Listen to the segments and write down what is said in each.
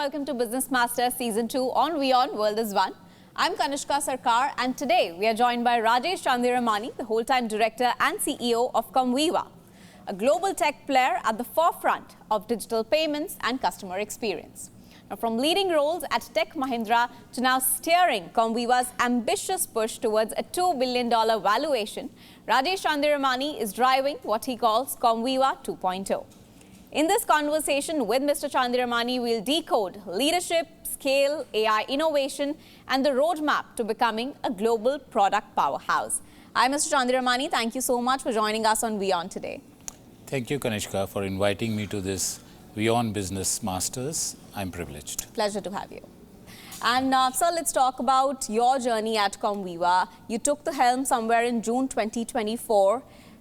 welcome to Business Masters Season 2 on WION World is One. I'm Kanishka Sarkar and today we are joined by Rajesh Chandiramani, the whole-time director and CEO of Comviva, a global tech player at the forefront of digital payments and customer experience. Now, from leading roles at Tech Mahindra to now steering Comviva's ambitious push towards a $2 billion valuation, Rajesh Chandiramani is driving what he calls Comviva 2.0. In this conversation with Mr. Chandiramani, we'll decode leadership, scale, AI innovation, and the roadmap to becoming a global product powerhouse. Hi, Mr. Chandiramani. Thank you so much for joining us on WION today. Thank you, Kanishka, for inviting me to this WION Business Masters. I'm privileged. Pleasure to have you. And sir, let's talk about your journey at Comviva. You took the helm somewhere in June 2024.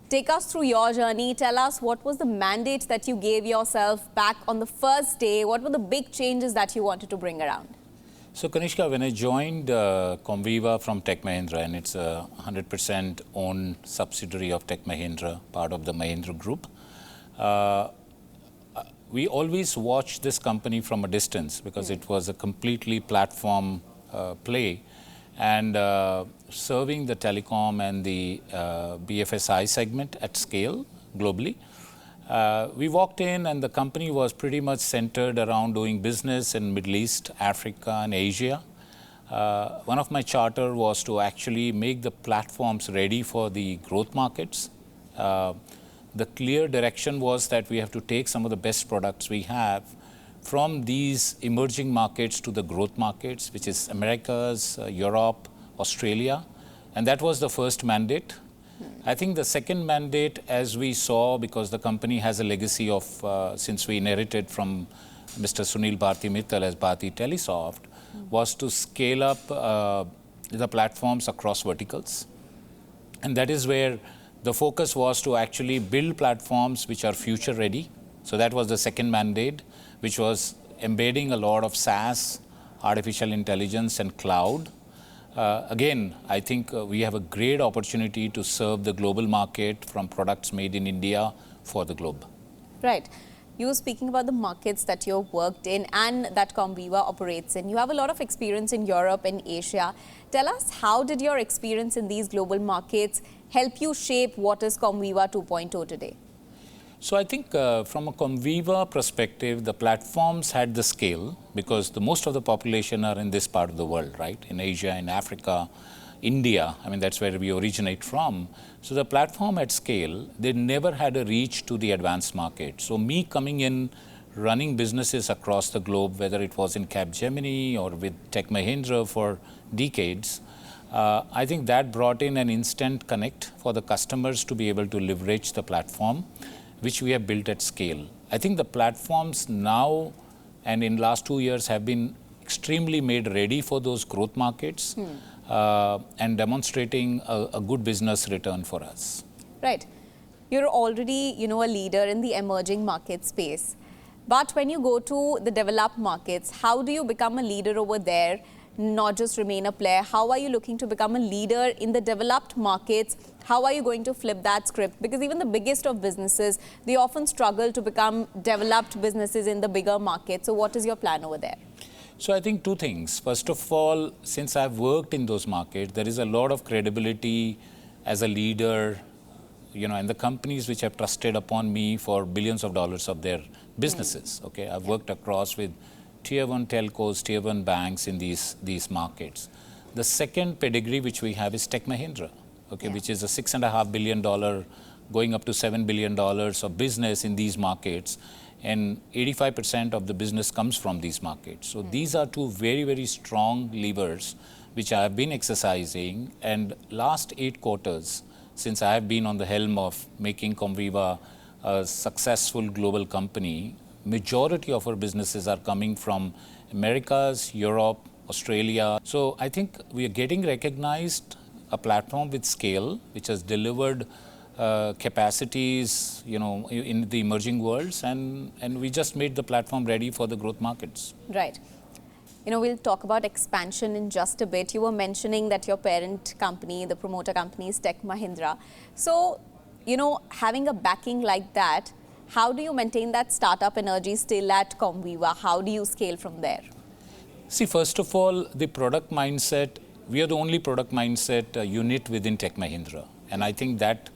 Take us through your journey. Tell us what was the mandate that you gave yourself back on the first day. What were the big changes that you wanted to bring around? So, Kanishka, when I joined Comviva from Tech Mahindra, and it's a 100% owned subsidiary of Tech Mahindra, part of the Mahindra Group, we always watched this company from a distance because it was a completely platform play. And serving the telecom and the BFSI segment at scale globally. We walked in and the company was pretty much centered around doing business in Middle East, Africa and Asia. One of my charter was to actually make the platforms ready for the growth markets. The clear direction was that we have to take some of the best products we have from these emerging markets to the growth markets, which is Americas, Europe, Australia. And that was the first mandate. I think the second mandate, as we saw, because the company has a legacy of, since we inherited from Mr. Sunil Bharti Mittal as Bharti Telesoft, was to scale up the platforms across verticals. And that is where the focus was to actually build platforms which are future ready. So that was the second mandate, which was embedding a lot of SaaS, artificial intelligence and cloud. Again, I think we have a great opportunity to serve the global market from products made in India for the globe. Right. You were speaking about the markets that you've worked in and that Comviva operates in. You have a lot of experience in Europe and Asia. Tell us, how did your experience in these global markets help you shape what is Comviva 2.0 today? So I think from a Comviva perspective, the platforms had the scale because most of the population are in this part of the world, right? In Asia, in Africa, India, I mean, that's where we originate from. So the platform at scale, they never had a reach to the advanced market. So me coming in, running businesses across the globe, whether it was in Capgemini or with Tech Mahindra for decades, I think that brought in an instant connect for the customers to be able to leverage the platform, which we have built at scale. I think the platforms now and in last 2 years have been extremely made ready for those growth markets and demonstrating a good business return for us. Right. You're already, a leader in the emerging market space. But when you go to the developed markets, how do you become a leader over there? Not just remain a player. How are you looking to become a leader in the developed markets? How are you going to flip that script? Because even the biggest of businesses, they often struggle to become developed businesses in the bigger market. So what is your plan over there? So I think two things. First of all, since I've worked in those markets, there is a lot of credibility as a leader, and the companies which have trusted upon me for billions of dollars of their businesses. Okay, I've worked across with Tier 1 telcos, Tier 1 banks in these markets. The second pedigree which we have is Tech Mahindra, which is a $6.5 billion going up to $7 billion of business in these markets. And 85% of the business comes from these markets. So these are two very, very strong levers which I have been exercising. And last 8 quarters, since I have been on the helm of making Comviva a successful global company, majority of our businesses are coming from Americas, Europe, Australia. So I think we are getting recognized a platform with scale, which has delivered capacities, in the emerging worlds, and we just made the platform ready for the growth markets. Right. We'll talk about expansion in just a bit. You were mentioning that your parent company, the promoter company, is Tech Mahindra. So, having a backing like that, how do you maintain that startup energy still at Comviva? How do you scale from there? See, first of all, the product mindset, we are the only product mindset unit within Tech Mahindra. And I think that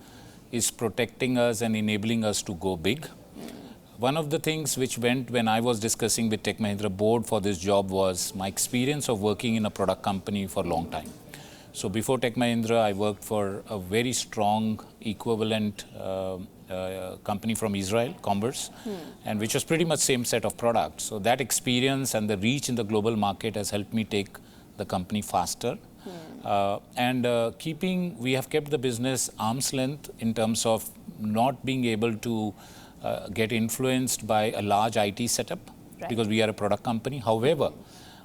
is protecting us and enabling us to go big. One of the things which went when I was discussing with Tech Mahindra board for this job was my experience of working in a product company for a long time. So before Tech Mahindra, I worked for a very strong equivalent company from Israel, Commerce, and which was pretty much same set of products. So that experience and the reach in the global market has helped me take the company faster. We have kept the business arm's length in terms of not being able to get influenced by a large IT setup, because we are a product company. However,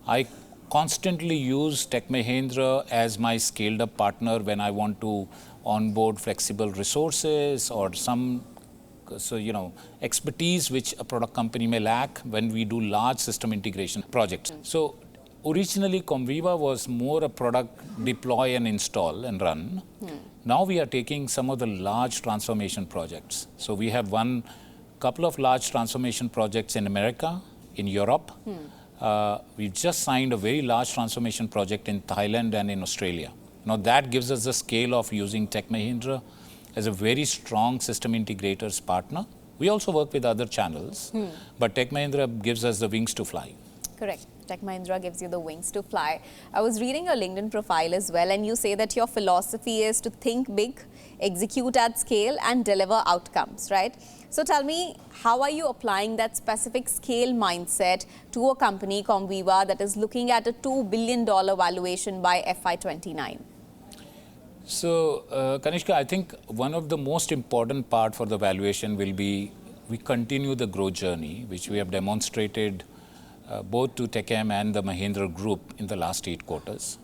I constantly use Tech Mahindra as my scaled up partner when I want to onboard flexible resources or some expertise which a product company may lack when we do large system integration projects. So originally Comviva was more a product deploy and install and run. Now we are taking some of the large transformation projects. So we have one couple of large transformation projects in America, in Europe. We've just signed a very large transformation project in Thailand and in Australia. Now that gives us the scale of using Tech Mahindra as a very strong system integrators partner. We also work with other channels, but Tech Mahindra gives us the wings to fly. Correct. Tech Mahindra gives you the wings to fly. I was reading your LinkedIn profile as well, and you say that your philosophy is to think big, execute at scale, and deliver outcomes, right? So tell me, how are you applying that specific scale mindset to a company, Comviva, that is looking at a $2 billion valuation by FY29? So, Kanishka, I think one of the most important part for the valuation will be we continue the growth journey, which we have demonstrated both to TechM and the Mahindra Group in the last 8 quarters.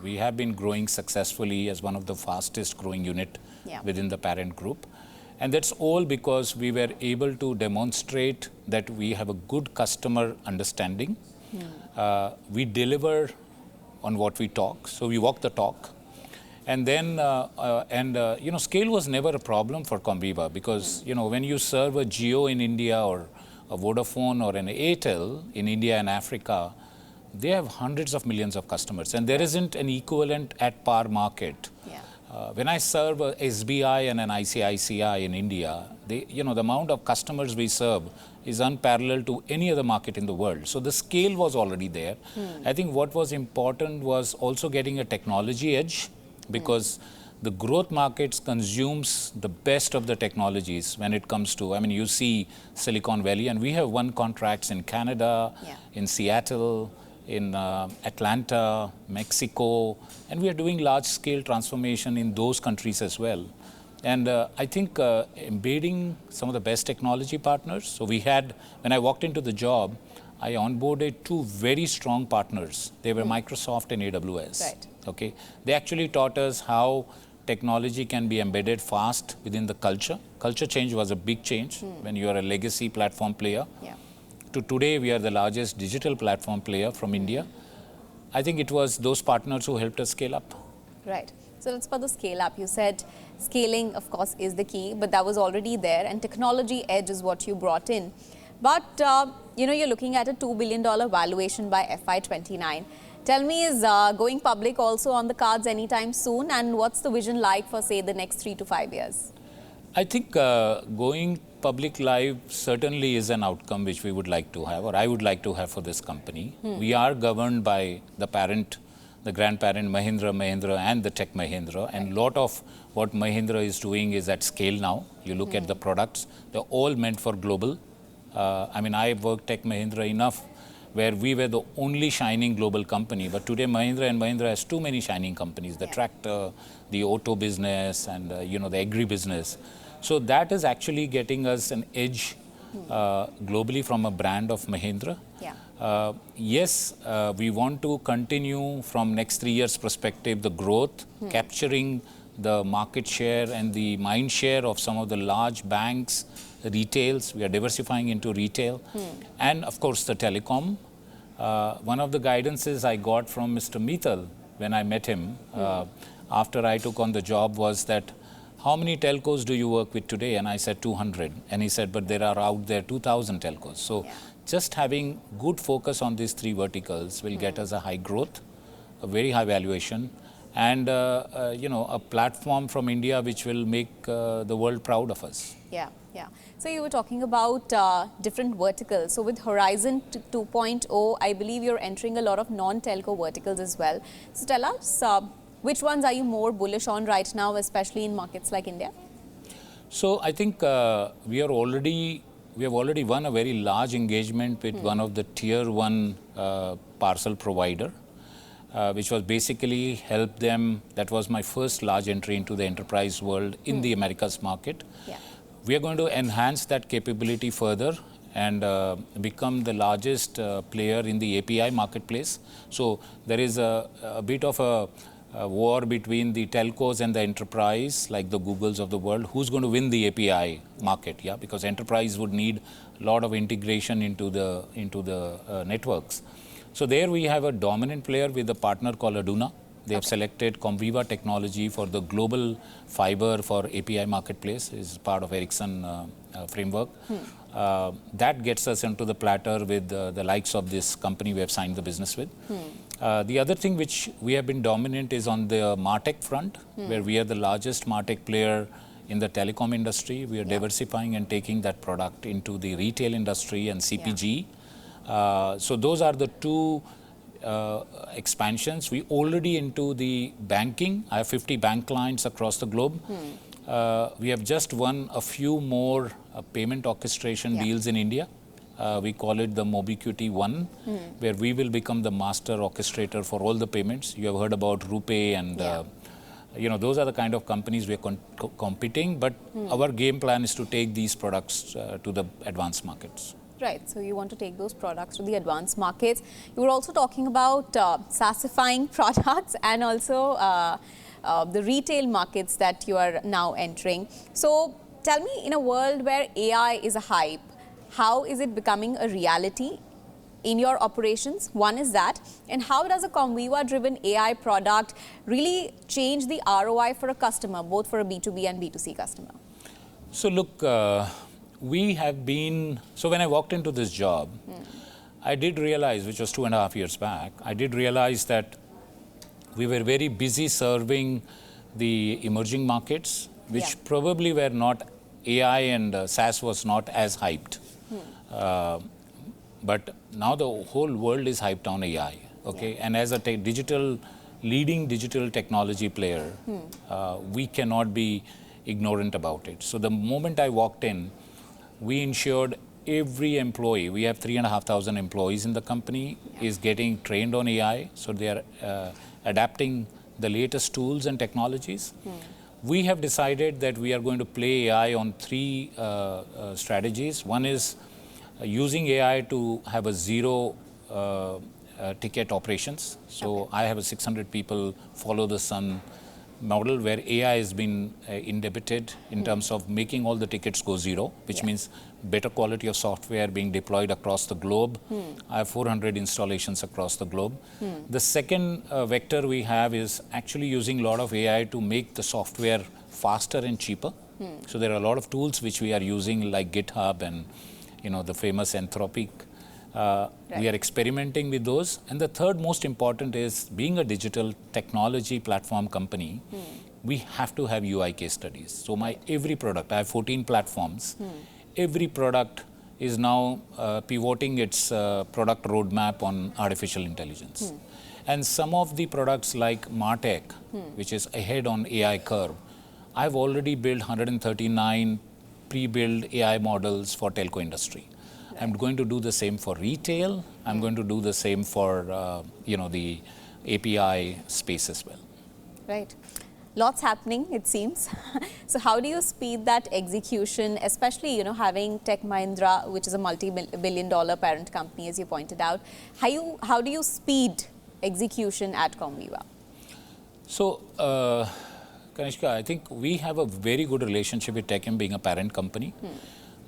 We have been growing successfully as one of the fastest growing unit within the parent group. And that's all because we were able to demonstrate that we have a good customer understanding. We deliver on what we talk, so we walk the talk. And then, scale was never a problem for Comviva because, when you serve a Jio in India or a Vodafone or an Airtel in India and Africa, they have hundreds of millions of customers and there isn't an equivalent at par market. When I serve a SBI and an ICICI in India, the amount of customers we serve is unparalleled to any other market in the world. So the scale was already there. I think what was important was also getting a technology edge because the growth markets consumes the best of the technologies when it comes to, you see Silicon Valley and we have won contracts in Canada, in Seattle, in Atlanta, Mexico, and we are doing large-scale transformation in those countries as well. And I think embedding some of the best technology partners. So we had, when I walked into the job, I onboarded 2 very strong partners. They were Microsoft and AWS. Right. Okay, they actually taught us how technology can be embedded fast within the culture. Culture change was a big change when you are a legacy platform player. To today, we are the largest digital platform player from India. I think it was those partners who helped us scale up. Right. So let's about the scale up. You said scaling, of course, is the key, but that was already there, and technology edge is what you brought in. But, you're looking at a $2 billion valuation by FY29. Tell me, is going public also on the cards anytime soon, and what's the vision like for, say, the next 3 to 5 years? I think going public live certainly is an outcome which we would like to have, or I would like to have for this company. We are governed by the parent, the grandparent Mahindra, and the Tech Mahindra. And a lot of what Mahindra is doing is at scale now. You look at the products, they're all meant for global. I worked Tech Mahindra enough where we were the only shining global company. But today Mahindra has too many shining companies, the tractor, the auto business, and the agri business. So that is actually getting us an edge globally from a brand of Mahindra. Yes, we want to continue from next 3 years perspective, the growth, capturing the market share and the mind share of some of the large banks, retails. We are diversifying into retail. And of course the telecom. One of the guidances I got from Mr. Mittal when I met him after I took on the job was that how many telcos do you work with today? And I said 200. And he said, but there are out there 2,000 telcos. So just having good focus on these three verticals will get us a high growth, a very high valuation, and a platform from India which will make the world proud of us. Yeah. So you were talking about different verticals. So with Horizon 2.0, I believe you're entering a lot of non-telco verticals as well. So tell us, which ones are you more bullish on right now, especially in markets like India? So I think we have already won a very large engagement with one of the tier 1 parcel provider, which was basically help them. That was my first large entry into the enterprise world in the Americas market. Yeah. We are going to enhance that capability further and become the largest player in the API marketplace. So there is a bit of a war between the telcos and the enterprise, like the Googles of the world. Who's going to win the API market? Yeah, because enterprise would need a lot of integration into the networks. So there we have a dominant player with a partner called Aduna. They have selected Comviva technology for the global fiber for API marketplace. Is part of Ericsson framework. That gets us into the platter with the likes of this company we have signed the business with. The other thing which we have been dominant is on the MarTech front, where we are the largest MarTech player in the telecom industry. We are diversifying and taking that product into the retail industry and CPG. So those are the two expansions. We already into the banking. I have 50 bank clients across the globe. We have just won a few more payment orchestration deals in India. We call it the MobiQT One, where we will become the master orchestrator for all the payments. You have heard about RuPay and those are the kind of companies we are competing. But our game plan is to take these products to the advanced markets. Right, so you want to take those products to the advanced markets. You were also talking about SaaSifying products and also the retail markets that you are now entering. So tell me, in a world where AI is a hype, how is it becoming a reality in your operations? One is that, and how does a Comviva-driven AI product really change the ROI for a customer, both for a B2B and B2C customer? So look, we have been, so when I walked into this job, I did realize, which was 2.5 years back, I did realize that we were very busy serving the emerging markets, which probably were not, AI and SaaS was not as hyped. But now the whole world is hyped on AI, okay? And as a leading digital technology player, we cannot be ignorant about it. So the moment I walked in, we ensured every employee, we have 3,500 employees in the company, is getting trained on AI. So they are adapting the latest tools and technologies. We have decided that we are going to play AI on three strategies. One is using AI to have a zero ticket operations. So I have a 600 people follow the sun model where AI has been inhibited in terms of making all the tickets go zero, which means better quality of software being deployed across the globe. I have 400 installations across the globe. The second vector we have is actually using a lot of AI to make the software faster and cheaper. So there are a lot of tools which we are using like GitHub and the famous Anthropic. We are experimenting with those. And the third most important is, being a digital technology platform company, we have to have UI case studies. So every product, I have 14 platforms, every product is now pivoting its product roadmap on artificial intelligence. And some of the products like MarTech, which is ahead on AI curve, I've already built 139 pre-built AI models for telco industry. I'm going to do the same for retail. I'm going to do the same for the API space as well. Right. Lots happening, it seems. So how do you speed that execution, especially having Tech Mahindra, which is a multi-billion-dollar parent company, as you pointed out? How do you speed execution at Comviva? So, Kanishka, I think we have a very good relationship with Tech M being a parent company.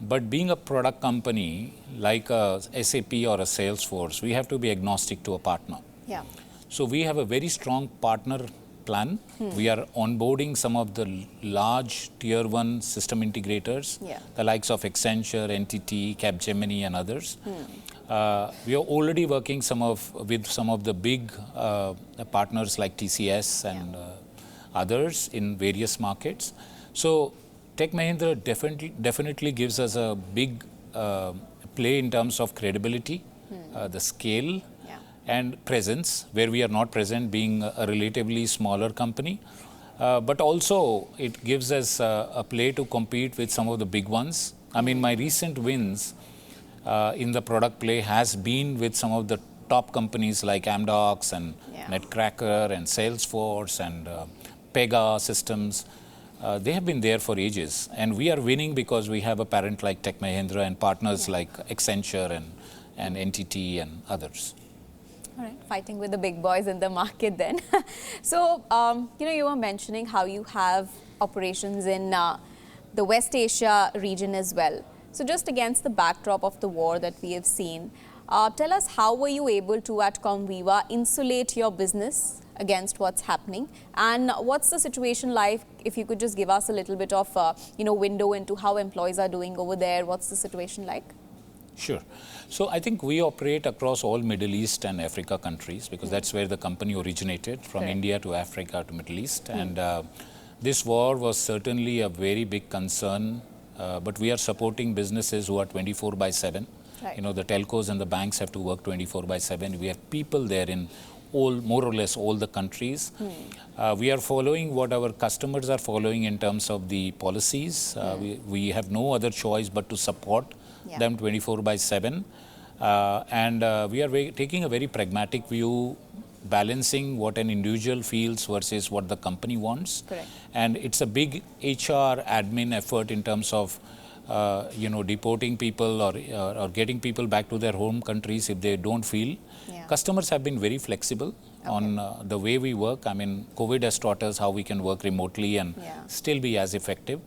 But being a product company like a SAP or a Salesforce, we have to be agnostic to a partner. Yeah. So we have a very strong partner plan. We are onboarding some of the large tier 1 system integrators, the likes of Accenture, NTT, Capgemini and others. We are already working with some of the big partners like TCS and others in various markets. So Tech Mahindra definitely gives us a big play in terms of credibility, the scale and presence, where we are not present being a relatively smaller company. But also it gives us a play to compete with some of the big ones. I mean, my recent wins in the product play has been with some of the top companies like Amdocs and Netcracker and Salesforce and Pega Systems. They have been there for ages, and we are winning because we have a parent like Tech Mahindra and partners like Accenture and NTT and others. All right, fighting with the big boys in the market then. So, you were mentioning how you have operations in the West Asia region as well. So just against the backdrop of the war that we have seen, tell us, how were you able to, at Comviva, insulate your business against what's happening, and what's the situation like? If you could just give us a little bit of window into how employees are doing over there. What's the situation like? Sure. So I think we operate across all Middle East and Africa countries, because that's where the company originated, from India to Africa to Middle East. And this war was certainly a very big concern, but we are supporting businesses who are 24/7. Right. The telcos and the banks have to work 24/7. We have people there in more or less all the countries. We are following what our customers are following in terms of the policies. We have no other choice but to support them 24/7. And we are taking a very pragmatic view, balancing what an individual feels versus what the company wants. Correct. And it's a big HR admin effort in terms of deporting people or getting people back to their home countries if they don't feel. Customers have been very flexible on the way we work. I mean, COVID has taught us how we can work remotely and still be as effective.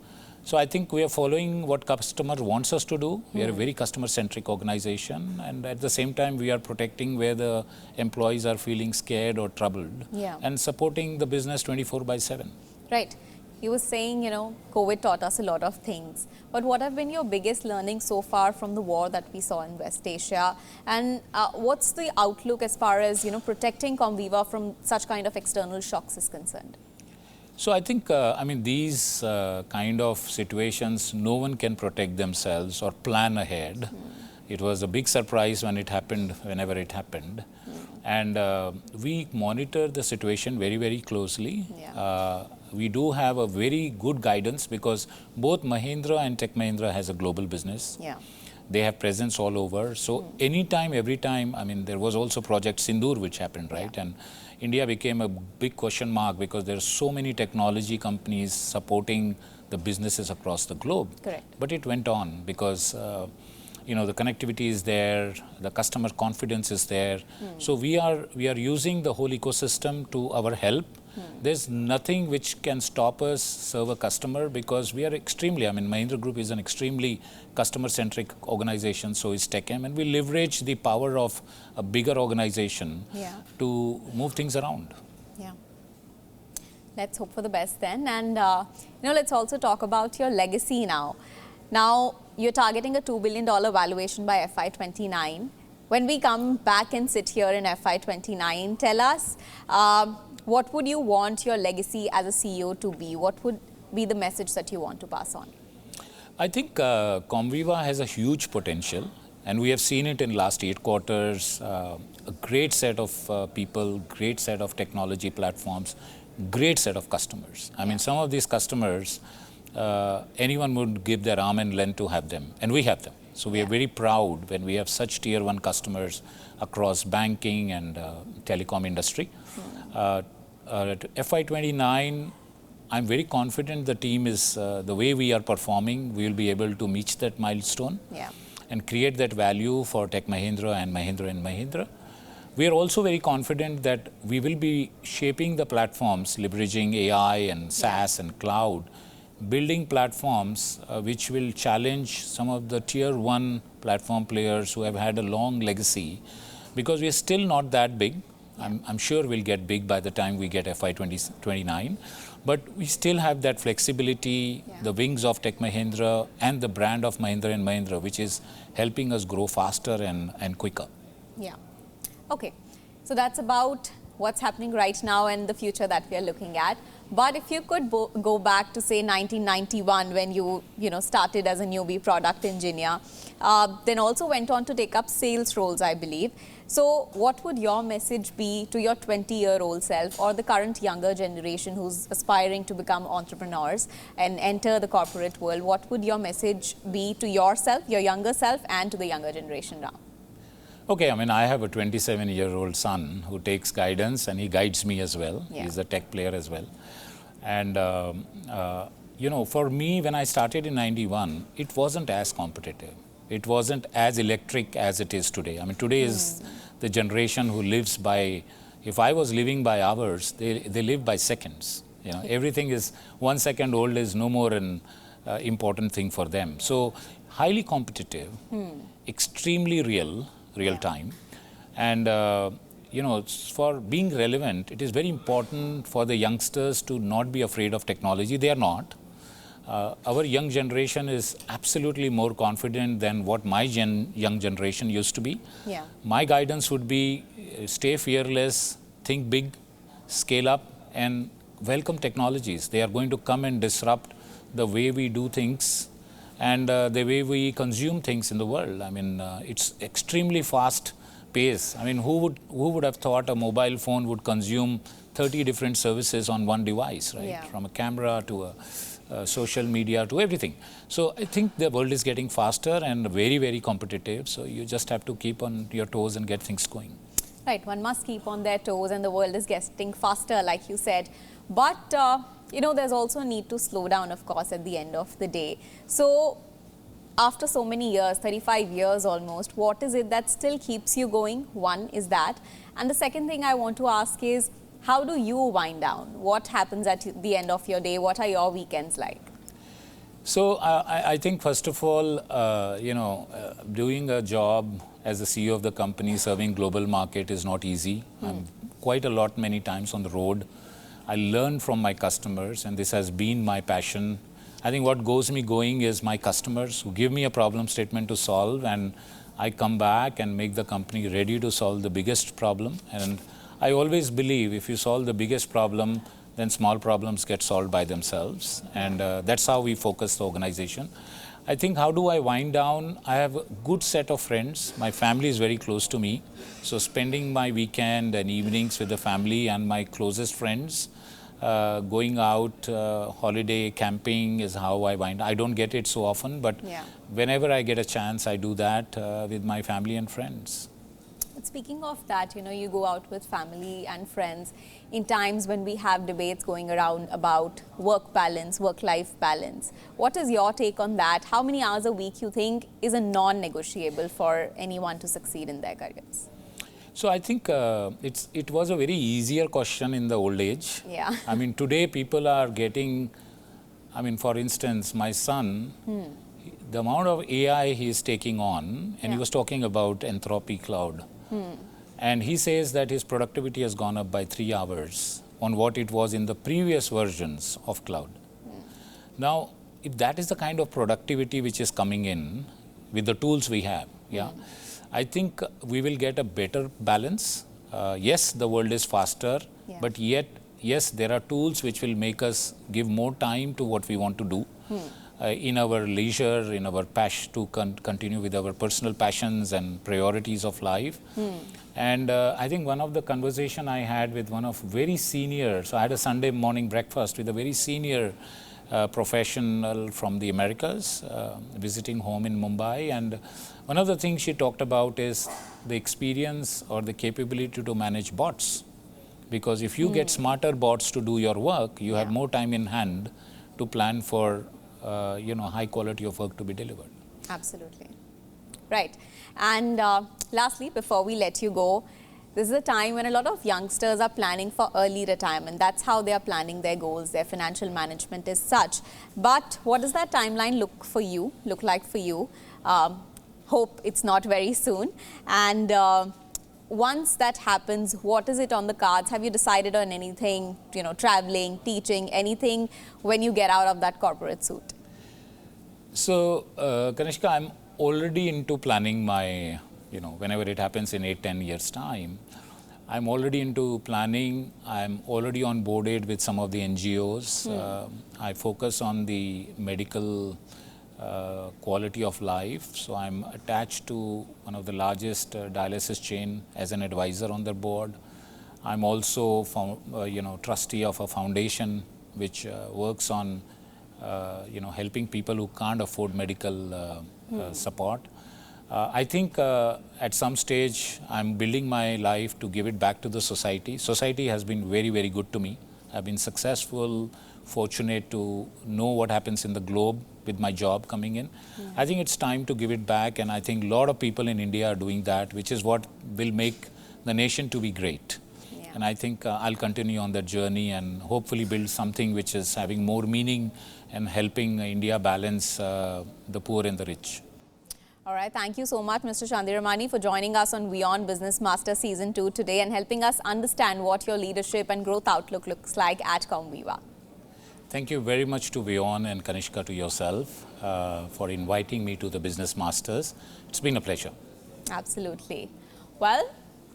So I think we are following what customer wants us to do. We are a very customer-centric organization, and at the same time we are protecting where the employees are feeling scared or troubled, and supporting the business 24/7. Right. You were saying, COVID taught us a lot of things. But what have been your biggest learnings so far from the war that we saw in West Asia? And what's the outlook as far as, protecting Comviva from such kind of external shocks is concerned? So I think, these kind of situations, no one can protect themselves or plan ahead. It was a big surprise when it happened, whenever it happened. And we monitor the situation very, very closely. We do have a very good guidance, because both Mahindra and Tech Mahindra has a global business. They have presence all over. So anytime, every time, there was also Project Sindoor which happened, right? And India became a big question mark, because there are so many technology companies supporting the businesses across the globe. Correct. But it went on because the connectivity is there, the customer confidence is there. So we are using the whole ecosystem to our help. There's nothing which can stop us serve a customer, because we are extremely, Mahindra Group is an extremely customer-centric organization, so is TechM, and we leverage the power of a bigger organization to move things around. Let's hope for the best then. And, let's also talk about your legacy now. Now, you're targeting a $2 billion valuation by FY29. When we come back and sit here in FY29, tell us, what would you want your legacy as a CEO to be? What would be the message that you want to pass on? I think Comviva has a huge potential, and we have seen it in last 8 quarters. A great set of people, great set of technology platforms, great set of customers. Some of these customers, anyone would give their arm and lend to have them, and we have them. So we are very proud when we have such tier 1 customers across banking and telecom industry. FY29, I'm very confident the team is, the way we are performing, we will be able to reach that milestone and create that value for Tech Mahindra and Mahindra. We are also very confident that we will be shaping the platforms, leveraging AI and SaaS and cloud, building platforms which will challenge some of the tier 1 platform players who have had a long legacy, because we are still not that big. I'm sure we'll get big by the time we get FY 2029. But we still have that flexibility, the wings of Tech Mahindra and the brand of Mahindra & Mahindra, which is helping us grow faster and quicker. Yeah. Okay. So that's about what's happening right now and the future that we are looking at. But if you could go back to say 1991 when you started as a newbie product engineer, then also went on to take up sales roles, I believe. So what would your message be to your 20-year-old self or the current younger generation who's aspiring to become entrepreneurs and enter the corporate world? What would your message be to yourself, your younger self, and to the younger generation now? Okay, I mean, I have a 27-year-old son who takes guidance and he guides me as well. Yeah. He's a tech player as well. And, for me, when I started in 91, it wasn't as competitive. It wasn't as electric as it is today. I mean, today is the generation who lives by, if I was living by hours, they live by seconds. Everything is 1 second old is no more an important thing for them. So, highly competitive, extremely real time. And, for being relevant, it is very important for the youngsters to not be afraid of technology. They are not. Our young generation is absolutely more confident than what my young generation used to be. Yeah. My guidance would be stay fearless, think big, scale up, and welcome technologies. They are going to come and disrupt the way we do things and the way we consume things in the world. I mean, it's extremely fast pace. I mean, who would have thought a mobile phone would consume 30 different services on one device, right? Yeah. From a camera to a social media to everything. So I think the world is getting faster and very, very competitive. So you just have to keep on your toes and get things going. Right, one must keep on their toes and the world is getting faster, like you said. But, there's also a need to slow down, of course, at the end of the day. So after so many years, 35 years almost, what is it that still keeps you going? One is that. And the second thing I want to ask is, how do you wind down? What happens at the end of your day? What are your weekends like? So I think, first of all, doing a job as the CEO of the company, serving global market is not easy. I'm quite a lot, many times on the road. I learn from my customers, and this has been my passion. I think what goes me going is my customers who give me a problem statement to solve, and I come back and make the company ready to solve the biggest problem. And I always believe if you solve the biggest problem, then small problems get solved by themselves. And that's how we focus the organization. I think, how do I wind down? I have a good set of friends. My family is very close to me. So spending my weekend and evenings with the family and my closest friends, going out, holiday, camping is how I wind. I don't get it so often, but whenever I get a chance, I do that with my family and friends. But speaking of that, you go out with family and friends in times when we have debates going around about work balance, work-life balance. What is your take on that? How many hours a week you think is a non-negotiable for anyone to succeed in their careers? So I think it was a very easier question in the old age. Yeah. I mean, today people are getting, for instance, my son, the amount of AI he is taking on, and he was talking about Anthropic Cloud. And he says that his productivity has gone up by 3 hours on what it was in the previous versions of cloud. Now, if that is the kind of productivity which is coming in with the tools we have, I think we will get a better balance. Yes, the world is faster, but yet, yes, there are tools which will make us give more time to what we want to do. In our leisure, in our passion to continue with our personal passions and priorities of life. And I think one of the conversation I had with one of very senior, so I had a Sunday morning breakfast with a very senior professional from the Americas, visiting home in Mumbai. And one of the things she talked about is the experience or the capability to manage bots. Because if you get smarter bots to do your work, you have more time in hand to plan for high quality of work to be delivered. Absolutely. Right. And lastly, before we let you go, this is a time when a lot of youngsters are planning for early retirement. That's how they are planning their goals. Their financial management is such. But what does that timeline look like for you? Hope it's not very soon. And once that happens, what is it on the cards? Have you decided on anything, traveling, teaching, anything when you get out of that corporate suit? So, Kanishka, I'm already into planning my, whenever it happens in 8-10 years' time, I'm already into planning. I'm already onboarded with some of the NGOs. I focus on the medical quality of life. So I'm attached to one of the largest dialysis chain as an advisor on their board. I'm also, trustee of a foundation which works on, helping people who can't afford medical support. I think at some stage I'm building my life to give it back to the society. Society has been very, very good to me. I've been successful, fortunate to know what happens in the globe with my job coming in. I think it's time to give it back, and I think a lot of people in India are doing that, which is what will make the nation to be great. And I think I'll continue on that journey and hopefully build something which is having more meaning and helping India balance the poor and the rich. All right. Thank you so much, Mr. Chandiramani, for joining us on WION Business Masters Season 2 today and helping us understand what your leadership and growth outlook looks like at Comviva. Thank you very much to WION and Kanishka, to yourself, for inviting me to the Business Masters. It's been a pleasure. Absolutely. Well,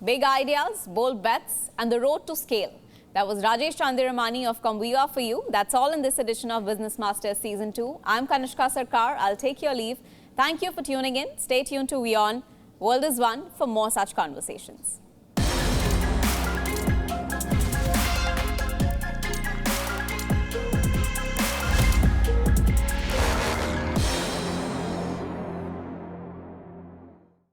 big ideas, bold bets, and the road to scale. That was Rajesh Chandiramani of Comviva for you. That's all in this edition of Business Masters Season 2. I'm Kanishka Sarkar. I'll take your leave. Thank you for tuning in. Stay tuned to WION. World is One for more such conversations.